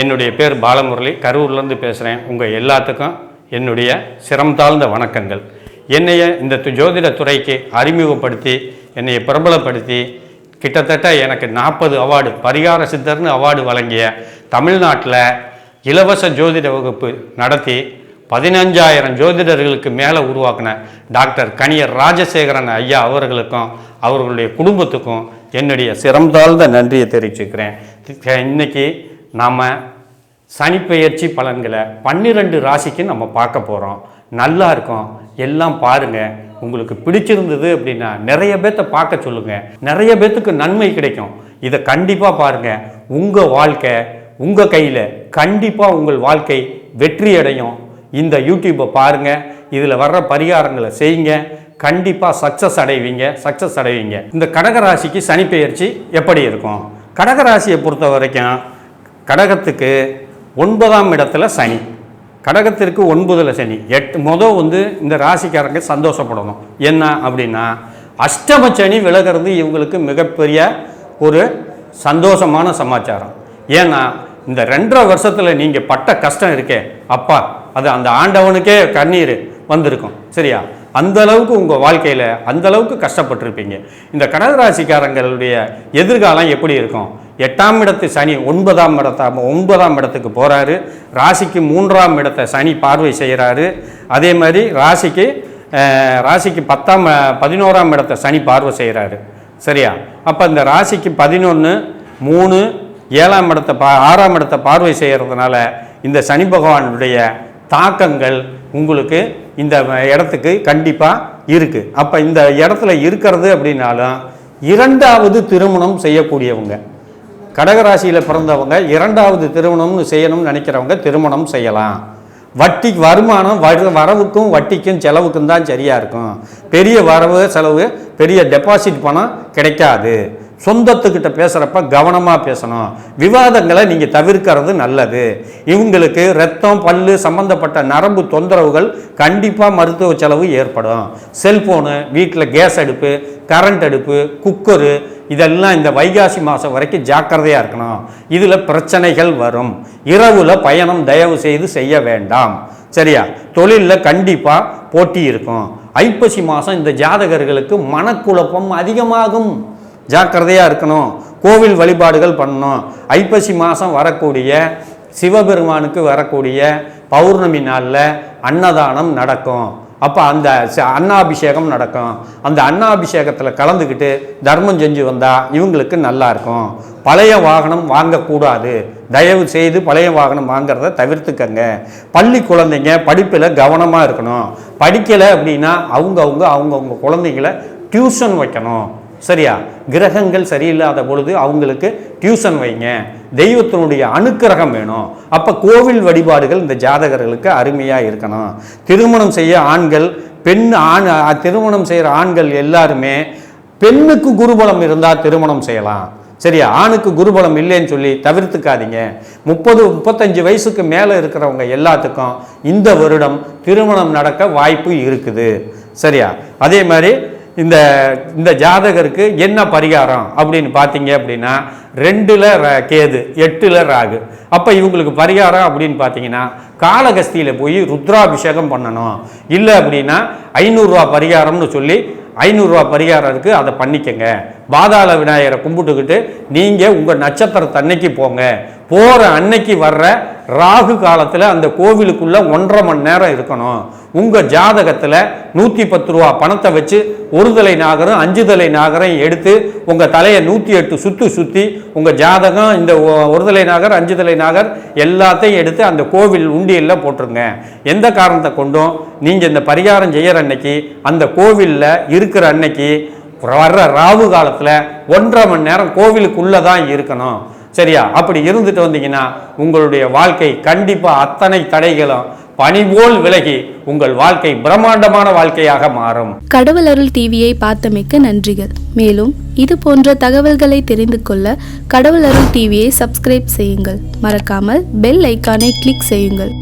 என்னுடைய பேர் பாலமுரளி, கரூர்லேருந்து பேசுகிறேன். உங்கள் எல்லாத்துக்கும் என்னுடைய சிரம் தாழ்ந்த வணக்கங்கள். என்னைய இந்த ஜோதிட துறைக்கு அறிமுகப்படுத்தி என்னையை பிரபலப்படுத்தி கிட்டத்தட்ட எனக்கு 40 அவார்டு, பரிகார சித்தர்னு அவார்டு வழங்கிய, தமிழ்நாட்டில் இலவச ஜோதிட வகுப்பு நடத்தி 15,000 ஜோதிடர்களுக்கு மேலே உருவாக்கின டாக்டர் கணியர் ராஜசேகரன் ஐயா அவர்களுக்கும் அவர்களுடைய குடும்பத்துக்கும் என்னுடைய சிரம் தாழ்ந்த நன்றியை தெரிவிச்சுக்கிறேன். இன்றைக்கி நாம் சனிப்பெயர்ச்சி பலன்களை 12 ராசிக்கு நம்ம பார்க்க போகிறோம். நல்லா இருக்கும், எல்லாம் பாருங்கள். உங்களுக்கு பிடிச்சிருந்தது அப்படின்னா நிறைய பேர்த்த பார்க்க சொல்லுங்கள், நிறைய பேர்த்துக்கு நன்மை கிடைக்கும். இதை கண்டிப்பாக பாருங்கள். உங்கள் வாழ்க்கை உங்கள் கையில், கண்டிப்பாக உங்கள் வாழ்க்கை வெற்றி அடையும். இந்த யூடியூப்பை பாருங்கள், இதில் வர்ற பரிகாரங்களை செய்யுங்க, கண்டிப்பாக சக்ஸஸ் அடைவீங்க. இந்த கடகராசிக்கு சனிப்பெயர்ச்சி எப்படி இருக்கும்? கடகராசியை பொறுத்த வரைக்கும் கடகத்துக்கு 9ஆம் இடத்துல சனி, கடகத்திற்கு 9ல் சனி. இந்த ராசிக்காரங்க சந்தோஷப்படணும். என்ன அப்படின்னா, அஷ்டம சனி விலகிறது இவங்களுக்கு மிகப்பெரிய ஒரு சந்தோஷமான சமாச்சாரம். ஏன்னா இந்த 2.5 வருஷத்தில் நீங்கள் பட்ட கஷ்டம் இருக்கே அப்பா, அது அந்த ஆண்டவனுக்கே கண்ணீர் வந்திருக்கும். சரியா? அந்த அளவுக்கு உங்கள் வாழ்க்கையில் அந்த அளவுக்கு கஷ்டப்பட்டிருப்பீங்க. இந்த கடகராசிக்காரங்களுடைய எதிர்காலம் எப்படி இருக்கும்? 8ஆம் இடத்து சனி 9ஆம் இடத்துக்கு போகிறாரு. ராசிக்கு 3ஆம் இடத்தை சனி பார்வை செய்கிறாரு. அதே மாதிரி ராசிக்கு 11ஆம் இடத்தை சனி பார்வை செய்கிறாரு. சரியா? அப்போ இந்த ராசிக்கு 11, 3, 7ஆம் இடத்தை 6ஆம் இடத்தை பார்வை செய்கிறதுனால இந்த சனி பகவானுடைய தாக்கங்கள் உங்களுக்கு இந்த இடத்துக்கு கண்டிப்பாக இருக்குது. அப்போ இந்த இடத்துல இருக்கிறது அப்படின்னாலும் 2வது திருமணம் செய்யக்கூடியவங்க, கடகராசியில் பிறந்தவங்க 2வது திருமணம்னு செய்யணும்னு நினைக்கிறவங்க திருமணம் செய்யலாம். வட்டி வருமானம் வரவுக்கும் வட்டிக்கும் செலவுக்கும் தான் சரியாக இருக்கும். பெரிய வரவு செலவு, பெரிய டெபாசிட் பணம் கிடைக்காது. சொந்தத்துக்கிட்ட பேசுகிறப்ப கவனமாக பேசணும். விவாதங்களை நீங்கள் தவிர்க்கிறது நல்லது. இவங்களுக்கு ரத்தம் பல்லு சம்பந்தப்பட்ட நரம்பு தொந்தரவுகள் கண்டிப்பாக மருத்துவ செலவு ஏற்படும். செல்ஃபோனு, வீட்டில் கேஸ் அடுப்பு, கரண்ட் அடுப்பு, குக்கரு, இதெல்லாம் இந்த வைகாசி மாதம் வரைக்கும் ஜாக்கிரதையாக இருக்கணும். இதில் பிரச்சனைகள் வரும். இரவில் பயணம் தயவு செய்து செய்ய வேண்டாம். சரியா? தொழிலில் கண்டிப்பாக போட்டி இருக்கும். ஐப்பசி மாதம் இந்த ஜாதகர்களுக்கு மனக்குழப்பம் அதிகமாகும். ஜாக்கிரதையாக இருக்கணும். கோவில் வழிபாடுகள் பண்ணணும். ஐப்பசி மாதம் வரக்கூடிய சிவபெருமானுக்கு வரக்கூடிய பௌர்ணமி நாளில் அன்னதானம் நடக்கும். அப்போ அந்த அன்னாபிஷேகம் நடக்கும். அந்த அன்னாபிஷேகத்தில் கலந்துக்கிட்டு தர்மம் செஞ்சு வந்தால் இவங்களுக்கு நல்லாயிருக்கும். பழைய வாகனம் வாங்கக்கூடாது. தயவு செய்து பழைய வாகனம் வாங்கிறத தவிர்த்துக்கங்க. பள்ளி குழந்தைங்க படிப்பில் கவனமாக இருக்கணும். படிக்கலை அப்படின்னா அவங்கவுங்க குழந்தைங்களை டியூஷன் வைக்கணும். சரியா? கிரகங்கள் சரியில்லாத பொழுது அவங்களுக்கு டியூஷன் வைங்க. தெய்வத்தினுடைய அனுக்கிரகம் வேணும். அப்போ கோவில் வழிபாடுகள் இந்த ஜாதகர்களுக்கு அருமையாக இருக்கணும். திருமணம் செய்ய ஆண்கள், திருமணம் செய்கிற ஆண்கள் எல்லாருமே பெண்ணுக்கு குருபலம் இருந்தால் திருமணம் செய்யலாம். சரியா? ஆணுக்கு குருபலம் இல்லைன்னு சொல்லி தவிர்த்துக்காதீங்க. 30-35 வயசுக்கு மேலே இருக்கிறவங்க எல்லாத்துக்கும் இந்த வருடம் திருமணம் நடக்க வாய்ப்பு இருக்குது. சரியா? அதே மாதிரி இந்த ஜாதகருக்கு என்ன பரிகாரம் அப்படின்னு பார்த்தீங்க அப்படின்னா, 2ல் கேது, 8ல் ராகு. அப்போ இவங்களுக்கு பரிகாரம் அப்படின்னு பார்த்தீங்கன்னா, காளகஸ்தியில் போய் ருத்ராபிஷேகம் பண்ணணும். இல்லை அப்படின்னா 500 ரூபா பரிகாரம்னு சொல்லி 500 ரூபா பரிகாரம் இருக்குது, அதை பண்ணிக்கங்க. பாதாள விநாயகரை கும்பிட்டுக்கிட்டு நீங்கள் உங்கள் நட்சத்திரத்தன்னைக்கு போங்க. போகிற அன்னைக்கு வர்ற ராகு காலத்தில் அந்த கோவிலுக்குள்ளே 1.5 மணி நேரம் இருக்கணும். உங்கள் ஜாதகத்தில் 110 ரூபா பணத்தை வச்சு 1 தலை நாகரம் 5 தலை நாகரம் எடுத்து உங்கள் தலையை 108 சுற்றி உங்கள் ஜாதகம் இந்த 1 தலை நாகர் 5 தலை நாகர் எல்லாத்தையும் எடுத்து அந்த கோவில் உண்டியலில் போட்டுருங்க. எந்த காரணத்தை கொண்டும் நீங்கள் இந்த பரிகாரம் செய்கிற அன்னைக்கு அந்த கோவிலில் இருக்கிற அன்னைக்கு வர்ற ராகு காலத்தில் 1.5 மணி நேரம் கோவிலுக்குள்ளே தான் இருக்கணும். சரியா? அப்படி இருந்துட்டு வந்தீங்கன்னா உங்களுடைய வாழ்க்கை கண்டிப்பாக அத்தனை தடைகளும் பனிபோல் விலகி உங்கள் வாழ்க்கை பிரம்மாண்டமான வாழ்க்கையாக மாறும். கடவுள் அருள் டிவியை பார்த்தமைக்கு நன்றிகள். மேலும் இது போன்ற தகவல்களை தெரிந்து கொள்ள கடவுள் அருள் டிவியை சப்ஸ்கிரைப் செய்யுங்கள். மறக்காமல் பெல் ஐக்கானை கிளிக் செய்யுங்கள்.